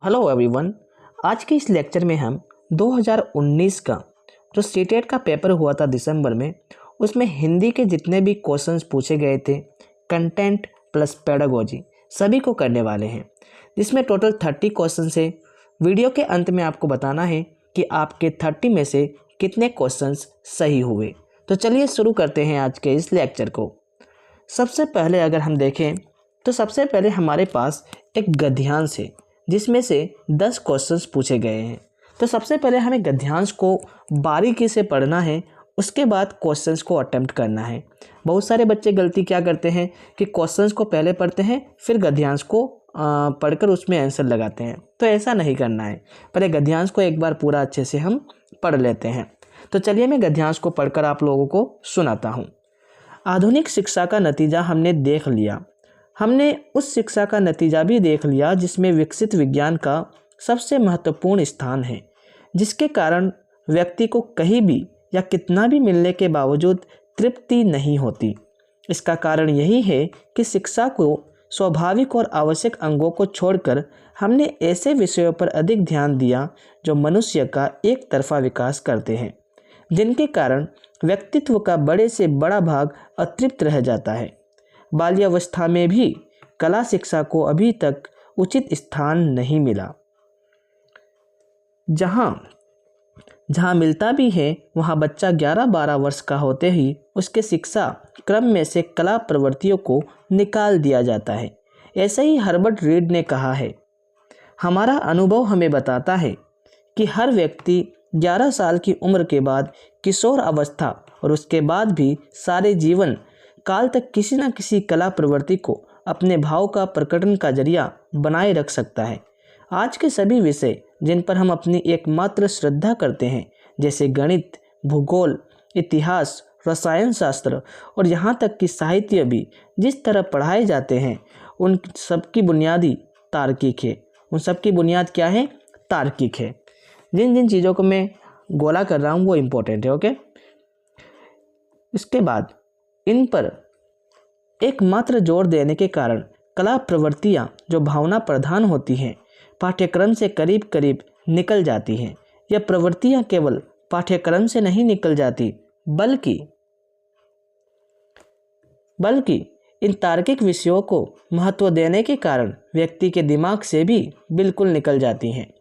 Hello everyone. आज के इस लेक्चर में हम 2019 का जो सीटेट का पेपर हुआ था दिसंबर में, उसमें हिंदी के जितने भी क्वेश्चंस पूछे गए थे, कंटेंट प्लस पेडागोजी सभी को करने वाले हैं, जिसमें टोटल 30 क्वेश्चन है। वीडियो के अंत में आपको बताना है कि आपके 30 में से कितने क्वेश्चंस सही हुए। तो चलिए शुरू करते हैं आज के इस लेक्चर को। सबसे पहले अगर हम देखें तो सबसे पहले हमारे पास एक गद्यांश है जिसमें से 10 क्वेश्चंस पूछे गए हैं। तो सबसे पहले हमें गद्यांश को बारीकी से पढ़ना है, उसके बाद क्वेश्चंस को अटेम्प्ट करना है। बहुत सारे बच्चे गलती क्या करते हैं कि क्वेश्चंस को पहले पढ़ते हैं फिर गद्यांश को पढ़कर उसमें आंसर लगाते हैं। तो ऐसा नहीं करना है, पहले गद्यांश को एक बार पूरा अच्छे से हम पढ़ लेते हैं। तो चलिए मैं गद्यांश को पढ़कर आप लोगों को सुनाता हूँ। आधुनिक शिक्षा का नतीजा हमने देख लिया। हमने उस शिक्षा का नतीजा भी देख लिया जिसमें विकसित विज्ञान का सबसे महत्वपूर्ण स्थान है, जिसके कारण व्यक्ति को कहीं भी या कितना भी मिलने के बावजूद तृप्ति नहीं होती। इसका कारण यही है कि शिक्षा को स्वाभाविक और आवश्यक अंगों को छोड़कर हमने ऐसे विषयों पर अधिक ध्यान दिया जो मनुष्य का एक तरफा विकास करते हैं, जिनके कारण व्यक्तित्व का बड़े से बड़ा भाग अतृप्त रह जाता है। बाल्यावस्था में भी कला शिक्षा को अभी तक उचित स्थान नहीं मिला। जहाँ मिलता भी है वहाँ बच्चा 11-12 वर्ष का होते ही उसके शिक्षा क्रम में से कला प्रवृत्तियों को निकाल दिया जाता है। ऐसे ही हर्बर्ट रीड ने कहा है, हमारा अनुभव हमें बताता है कि हर व्यक्ति 11 साल की उम्र के बाद किशोर अवस्था और उसके बाद भी सारे जीवन काल तक किसी न किसी कला प्रवृत्ति को अपने भाव का प्रकटन का जरिया बनाए रख सकता है। आज के सभी विषय जिन पर हम अपनी एकमात्र श्रद्धा करते हैं, जैसे गणित, भूगोल, इतिहास, रसायन शास्त्र और यहाँ तक कि साहित्य भी जिस तरह पढ़ाए जाते हैं, उन सबकी बुनियादी तार्किक है। उन सबकी बुनियाद क्या है? तार्किक है। जिन जिन चीज़ों को मैं गोला कर रहा हूँ वो इम्पोर्टेंट है। ओके, इसके बाद इन पर एकमात्र जोर देने के कारण कला प्रवृत्तियाँ जो भावना प्रधान होती हैं पाठ्यक्रम से करीब करीब निकल जाती हैं। यह प्रवृत्तियाँ केवल पाठ्यक्रम से नहीं निकल जाती बल्कि इन तार्किक विषयों को महत्व देने के कारण व्यक्ति के दिमाग से भी बिल्कुल निकल जाती हैं।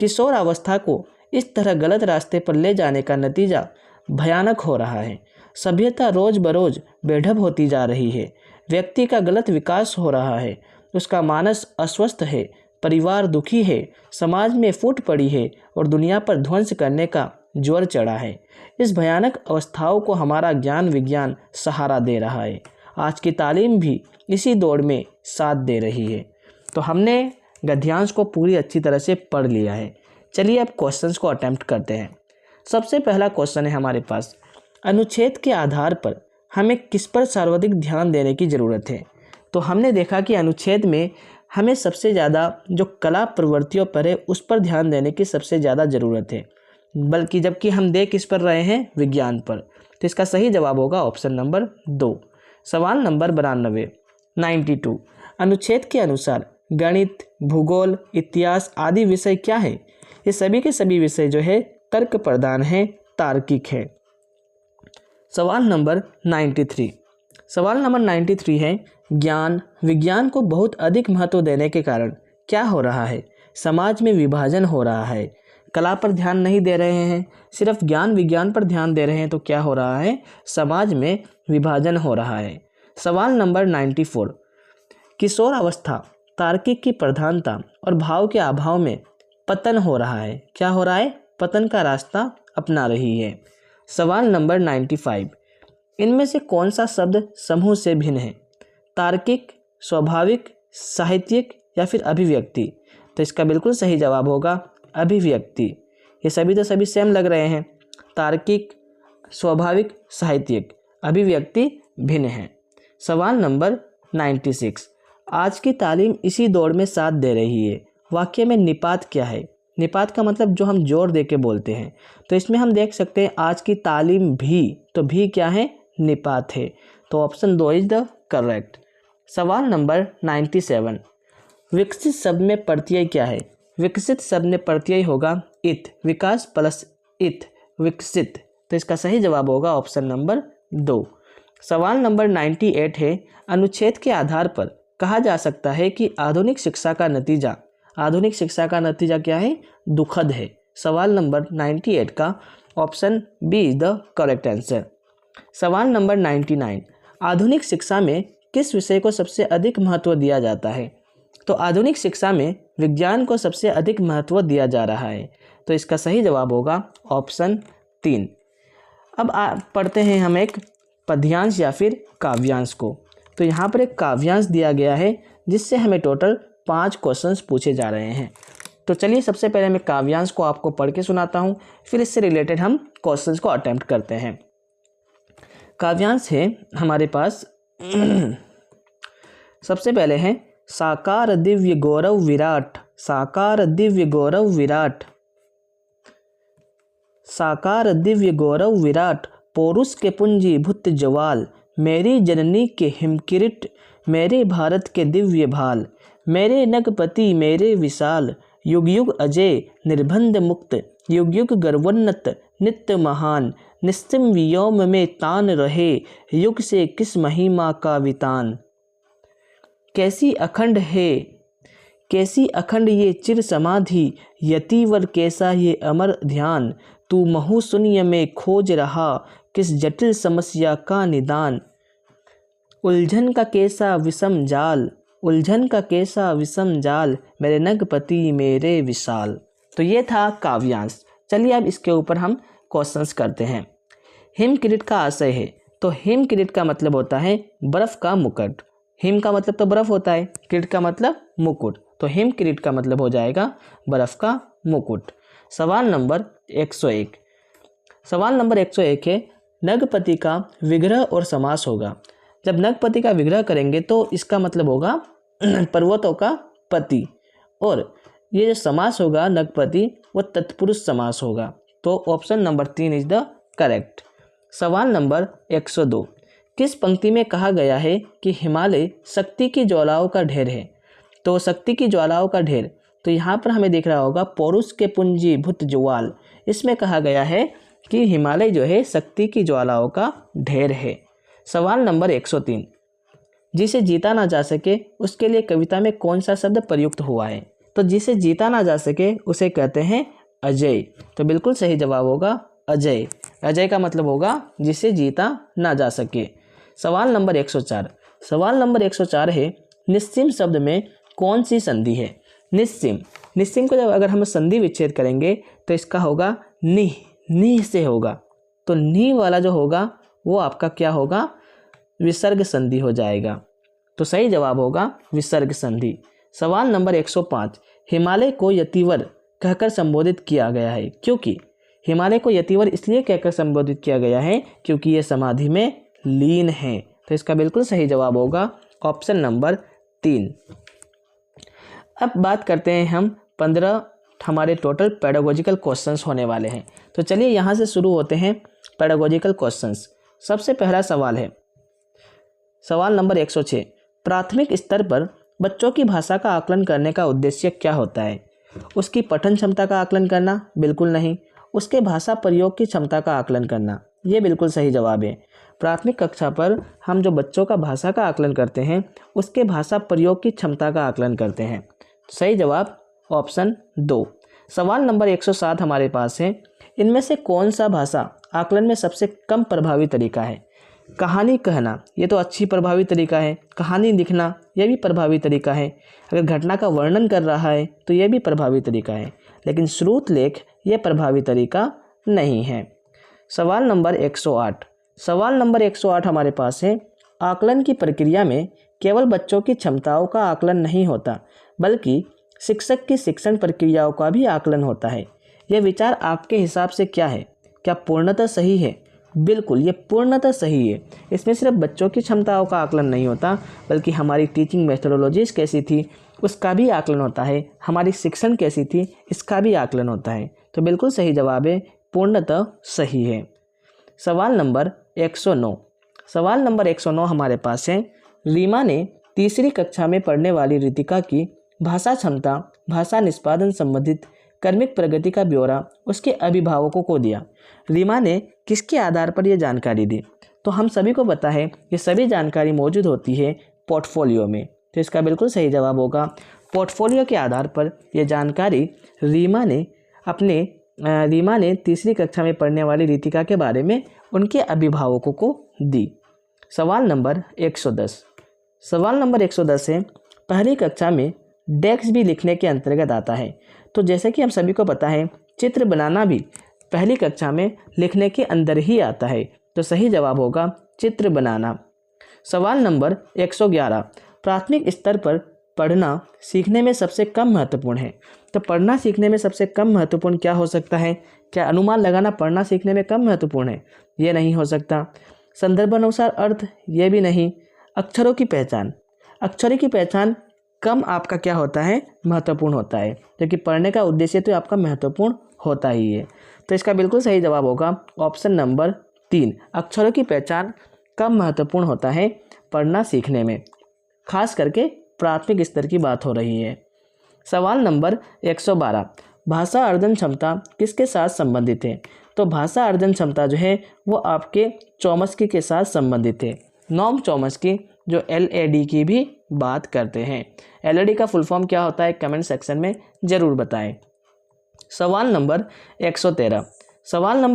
किशोर अवस्था को इस तरह गलत रास्ते पर ले जाने का नतीजा भयानक हो रहा है। सभ्यता रोज बरोज बेढब होती जा रही है। व्यक्ति का गलत विकास हो रहा है। उसका मानस अस्वस्थ है, परिवार दुखी है, समाज में फूट पड़ी है और दुनिया पर ध्वंस करने का ज्वर चढ़ा है। इस भयानक अवस्थाओं को हमारा ज्ञान विज्ञान सहारा दे रहा है। आज की तालीम भी इसी दौड़ में साथ दे रही है। तो हमने गद्यांश को पूरी अच्छी तरह से पढ़ लिया है। चलिए अब क्वेश्चंस को अटेम्प्ट करते हैं। सबसे पहला क्वेश्चन है हमारे पास, अनुच्छेद के आधार पर हमें किस पर सर्वाधिक ध्यान देने की ज़रूरत है? तो हमने देखा कि अनुच्छेद में हमें सबसे ज़्यादा जो कला प्रवृत्तियों पर है उस पर ध्यान देने की सबसे ज़्यादा ज़रूरत है, बल्कि जबकि हम देख किस पर रहे हैं? विज्ञान पर। तो इसका सही जवाब होगा ऑप्शन नंबर 2। सवाल नंबर 92 अनुच्छेद के अनुसार गणित, भूगोल, इतिहास आदि विषय क्या है? ये सभी के सभी विषय जो है तर्क प्रधान है, तार्किक है। सवाल नंबर 93 है, ज्ञान विज्ञान को बहुत अधिक महत्व देने के कारण क्या हो रहा है? समाज में विभाजन हो रहा है। कला पर ध्यान नहीं दे रहे हैं, सिर्फ ज्ञान विज्ञान पर ध्यान दे रहे हैं, तो क्या हो रहा है? समाज में विभाजन हो रहा है। सवाल नंबर 94, किशोर अवस्था तार्किक की प्रधानता और भाव के अभाव में पतन हो रहा है। क्या हो रहा है? पतन का रास्ता अपना रही है। सवाल नंबर 95, इनमें से कौन सा शब्द समूह से भिन्न है? तार्किक, स्वाभाविक, साहित्यिक या फिर अभिव्यक्ति? तो इसका बिल्कुल सही जवाब होगा अभिव्यक्ति। ये सभी तो सभी सेम लग रहे हैं, तार्किक, स्वाभाविक, साहित्यिक, अभिव्यक्ति भिन्न है। सवाल नंबर 96, आज की तालीम इसी दौड़ में साथ दे रही है। वाक्य में निपात क्या है? निपात का मतलब जो हम जोर दे के बोलते हैं। तो इसमें हम देख सकते हैं आज की तालीम भी, तो भी क्या है? निपात है। तो ऑप्शन 2 इज द करेक्ट। सवाल नंबर 97, विकसित शब्द में प्रत्यय क्या है? विकसित शब्द में प्रत्यय होगा इत, विकास प्लस इत, विकसित। तो इसका सही जवाब होगा ऑप्शन नंबर 2। सवाल नंबर 98 है, अनुच्छेद के आधार पर कहा जा सकता है कि आधुनिक शिक्षा का नतीजा क्या है? दुखद है। सवाल नंबर 98 का option B is the correct answer. सवाल नंबर 99, आधुनिक शिक्षा में किस विषय को सबसे अधिक महत्व दिया जाता है? तो आधुनिक शिक्षा में विज्ञान को सबसे अधिक महत्व दिया जा रहा है। तो इसका सही जवाब होगा ऑप्शन 3। अब पढ़ते हैं हम एक पद्यांश या फिर काव्यांश को। तो यहाँ पर एक काव्यांश दिया गया है जिससे हमें टोटल 5 क्वेश्चंस पूछे जा रहे हैं। तो चलिए सबसे पहले मैं काव्यांश को आपको पढ़ के सुनाता हूँ, फिर इससे रिलेटेड हम क्वेश्चंस को अटेम्प्ट करते हैं। काव्यांश है हमारे पास सबसे पहले है, साकार दिव्य गौरव विराट, साकार दिव्य गौरव विराट, साकार दिव्य गौरव विराट, पौरुष के पुंजीभूत ज्वाल, मेरी जननी के हिमकिरीट, मेरे भारत के दिव्य भाल, मेरे नगपति मेरे विशाल, युग युग अजय निर्बंध मुक्त, युग युग गर्वोन्नत नित्य महान, निस्तिम व्योम में तान रहे, युग से किस महिमा का वितान। कैसी अखंड है, कैसी अखंड ये चिर समाधि, यतिवर कैसा ये अमर ध्यान, तू महु शून्य में खोज रहा, किस जटिल समस्या का निदान। उलझन का कैसा विषम जाल, उलझन का कैसा विषम जाल, मेरे नगपति मेरे विशाल। तो ये था काव्यांश। चलिए अब इसके ऊपर हम क्वेश्चंस करते हैं। हिमकिरीट का आशय है, तो हिमकिरीट का मतलब होता है बर्फ का मुकुट। हिम का मतलब तो बर्फ होता है, किरीट का मतलब मुकुट, तो हिमकिरीट का मतलब हो जाएगा बर्फ का मुकुट। सवाल नंबर 101, सवाल नंबर 101 है, नगपति का विग्रह और समास होगा। जब नगपति का विग्रह करेंगे तो इसका मतलब होगा पर्वतों का पति, और ये जो समास होगा नगपति वो तत्पुरुष समास होगा। तो option number 3 is the correct. सवाल नंबर 102, किस पंक्ति में कहा गया है कि हिमालय शक्ति की ज्वालाओं का ढेर है? तो शक्ति की ज्वालाओं का ढेर, तो यहाँ पर हमें दिख रहा होगा पौरुष के पुंजीभूत ज्वाल, इसमें कहा गया है कि हिमालय जो है शक्ति की ज्वालाओं का ढेर है। सवाल नंबर 103, जिसे जीता ना जा सके उसके लिए कविता में कौन सा शब्द प्रयुक्त हुआ है? तो जिसे जीता ना जा सके उसे कहते हैं अजय। तो बिल्कुल सही जवाब होगा अजय। अजय का मतलब होगा जिसे जीता ना जा सके। सवाल नंबर 104, सवाल नंबर 104 है, निस्सिम शब्द में कौन सी संधि है? निस्सिम, निस्सिम को जब अगर हम संधि विच्छेद करेंगे तो इसका होगा निह, निह से होगा। तो निह वाला जो होगा वो आपका क्या होगा? विसर्ग संधि हो जाएगा। तो सही जवाब होगा विसर्ग संधि। सवाल नंबर 105, हिमालय को यतिवर कहकर संबोधित किया गया है क्योंकि? हिमालय को यतिवर इसलिए कहकर संबोधित किया गया है क्योंकि ये समाधि में लीन है। तो इसका बिल्कुल सही जवाब होगा ऑप्शन नंबर 3। अब बात करते हैं हम 15 हमारे टोटल पेडागोजिकल क्वेश्चंस होने वाले हैं। तो चलिए यहाँ से शुरू होते हैं पेडागोजिकल क्वेश्चंस। सबसे पहला सवाल है सवाल नंबर 106, प्राथमिक स्तर पर बच्चों की भाषा का आकलन करने का उद्देश्य क्या होता है? उसकी पठन क्षमता का आकलन करना? बिल्कुल नहीं। उसके भाषा प्रयोग की क्षमता का आकलन करना? ये बिल्कुल सही जवाब है। प्राथमिक कक्षा पर हम जो बच्चों का भाषा का आकलन करते हैं उसके भाषा प्रयोग की क्षमता का आकलन करते हैं। सही जवाब ऑप्शन 2। सवाल नंबर 107 हमारे पास है, इनमें से कौन सा भाषा आकलन में सबसे कम प्रभावी तरीका है? कहानी कहना, ये तो अच्छी प्रभावी तरीका है। कहानी लिखना, यह भी प्रभावी तरीका है। अगर घटना का वर्णन कर रहा है तो यह भी प्रभावी तरीका है। लेकिन श्रुत लेख यह प्रभावी तरीका नहीं है। सवाल नंबर 108, सवाल नंबर 108 हमारे पास है, आकलन की प्रक्रिया में केवल बच्चों की क्षमताओं का आकलन नहीं होता बल्कि शिक्षक की शिक्षण प्रक्रियाओं का भी आकलन होता है। यह विचार आपके हिसाब से क्या है? क्या पूर्णतः सही है? बिल्कुल, ये पूर्णतः सही है। इसमें सिर्फ बच्चों की क्षमताओं का आकलन नहीं होता बल्कि हमारी टीचिंग मेथोडोलॉजीज कैसी थी उसका भी आकलन होता है। हमारी शिक्षण कैसी थी इसका भी आकलन होता है। तो बिल्कुल सही जवाब है, पूर्णतः सही है। सवाल नंबर 109, सवाल नंबर 109 हमारे पास है, रीमा ने तीसरी कक्षा में पढ़ने वाली रितिका की भाषा क्षमता भाषा निष्पादन संबंधित कर्मिक प्रगति का ब्यौरा उसके अभिभावकों को दिया। रीमा ने किसके आधार पर यह जानकारी दी? तो हम सभी को पता है ये सभी जानकारी मौजूद होती है पोर्टफोलियो में। तो इसका बिल्कुल सही जवाब होगा पोर्टफोलियो के आधार पर यह जानकारी रीमा ने तीसरी कक्षा में पढ़ने वाली रितिका के बारे में उनके अभिभावकों को दी। सवाल नंबर 110 है, पहली कक्षा में डेस्क भी लिखने के अंतर्गत आता है। तो जैसे कि हम सभी को पता है चित्र बनाना भी पहली कक्षा में लिखने के अंदर ही आता है। तो सही जवाब होगा चित्र बनाना। सवाल नंबर 111, प्राथमिक स्तर पर पढ़ना सीखने में सबसे कम महत्वपूर्ण है। तो पढ़ना सीखने में सबसे कम महत्वपूर्ण क्या हो सकता है? क्या अनुमान लगाना पढ़ना सीखने में कम महत्वपूर्ण है? ये नहीं हो सकता। संदर्भानुसार अर्थ, ये भी नहीं। अक्षरों की पहचान कम आपका क्या होता है? महत्वपूर्ण होता है, क्योंकि पढ़ने का उद्देश्य तो आपका महत्वपूर्ण होता ही है। तो इसका बिल्कुल सही जवाब होगा ऑप्शन नंबर 3, अक्षरों की पहचान कम महत्वपूर्ण होता है पढ़ना सीखने में, खास करके प्राथमिक स्तर की बात हो रही है। सवाल नंबर 112, भाषा अर्जन क्षमता किसके साथ संबंधित है? तो भाषा अर्जन क्षमता जो है वो आपके चॉम्स्की के साथ संबंधित है। नॉम चॉम्स्की जो LAD की भी बात करते हैं। LAD का फुल फॉर्म क्या होता है? कमेंट सेक्शन में ज़रूर बताएं। सवाल नंबर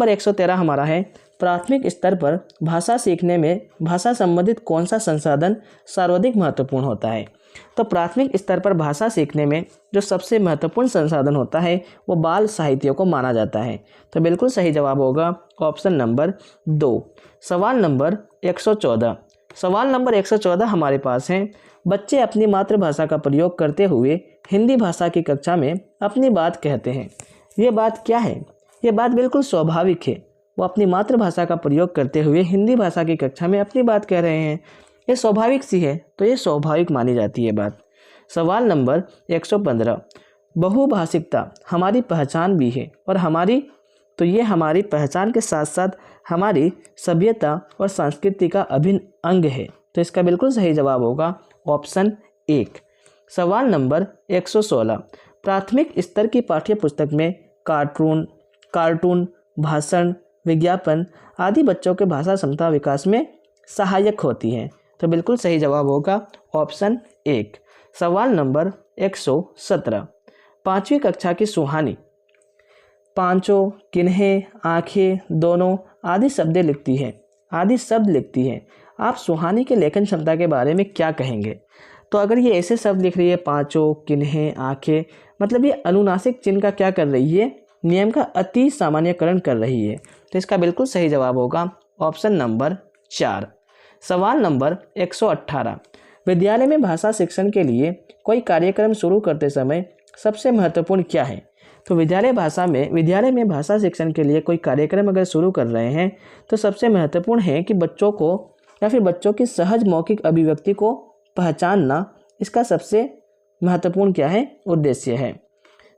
113 हमारा है, प्राथमिक स्तर पर भाषा सीखने में भाषा संबंधित कौन सा संसाधन सर्वाधिक महत्वपूर्ण होता है? तो प्राथमिक स्तर पर भाषा सीखने में जो सबसे महत्वपूर्ण संसाधन होता है वो बाल साहित्य को माना जाता है। तो बिल्कुल सही जवाब होगा ऑप्शन नंबर 2। सवाल नंबर 114 हमारे पास है, बच्चे अपनी मातृभाषा का प्रयोग करते हुए हिंदी भाषा की कक्षा में अपनी बात कहते हैं। ये बात क्या है? ये बात बिल्कुल स्वाभाविक है। वो अपनी मातृभाषा का प्रयोग करते हुए हिंदी भाषा की कक्षा में अपनी बात कह रहे हैं। ये स्वाभाविक सी है, तो ये स्वाभाविक मानी जाती है बात। सवाल नंबर 115, बहुभाषिकता हमारी पहचान भी है और ये हमारी पहचान के साथ साथ हमारी सभ्यता और संस्कृति का अभिन्न अंग है। तो इसका बिल्कुल सही जवाब होगा ऑप्शन 1। सवाल नंबर 116, प्राथमिक स्तर की पाठ्य पुस्तक में कार्टून, भाषण, विज्ञापन आदि बच्चों के भाषा क्षमता विकास में सहायक होती हैं। तो बिल्कुल सही जवाब होगा ऑप्शन 1। सवाल नंबर 117, पाँचवीं कक्षा की सुहानी पांचों, किन्हें, आंखें, दोनों आदि शब्द लिखती है। आप सुहानी के लेखन क्षमता के बारे में क्या कहेंगे? तो अगर ये ऐसे शब्द लिख रही है पांचों, किन्हें, आंखें, मतलब ये अनुनासिक चिन्ह का क्या कर रही है? नियम का अति सामान्यकरण कर रही है। तो इसका बिल्कुल सही जवाब होगा ऑप्शन नंबर 4। सवाल नंबर 118, विद्यालय में भाषा शिक्षण के लिए कोई कार्यक्रम शुरू करते समय सबसे महत्वपूर्ण क्या है? तो विद्यालय में भाषा शिक्षण के लिए कोई कार्यक्रम अगर शुरू कर रहे हैं तो सबसे महत्वपूर्ण है कि बच्चों को या फिर बच्चों की सहज मौखिक अभिव्यक्ति को पहचानना इसका सबसे महत्वपूर्ण क्या है? उद्देश्य है।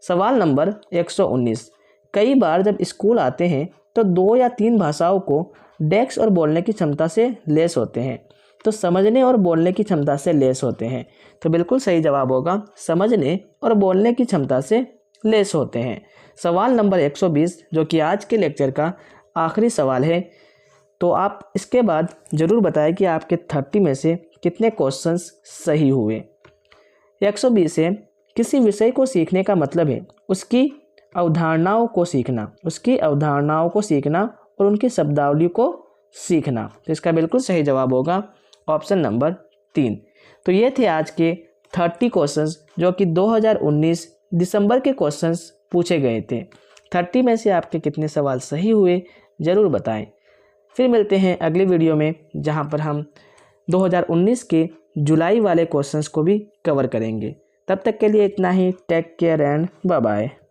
सवाल नंबर 119, कई बार जब स्कूल आते हैं तो 2 या 3 भाषाओं को डेस्क और बोलने की क्षमता से लेस होते हैं। तो समझने और बोलने की क्षमता से लेस होते हैं। तो बिल्कुल सही जवाब होगा समझने और बोलने की क्षमता से लेस होते हैं। सवाल नंबर 120 जो कि आज के लेक्चर का आखिरी सवाल है, तो आप इसके बाद ज़रूर बताएं कि आपके 30 में से कितने क्वेश्चंस सही हुए। 120 है, किसी विषय को सीखने का मतलब है उसकी अवधारणाओं को सीखना और उनकी शब्दावली को सीखना। तो इसका बिल्कुल सही जवाब होगा ऑप्शन नंबर 3। तो ये थे आज के 30 क्वेश्चंस जो कि 2019 दिसंबर के क्वेश्चंस पूछे गए थे। 30 में से आपके कितने सवाल सही हुए ज़रूर बताएं। फिर मिलते हैं अगली वीडियो में जहां पर हम 2019 के जुलाई वाले क्वेश्चंस को भी कवर करेंगे। तब तक के लिए इतना ही। Take care and bye bye.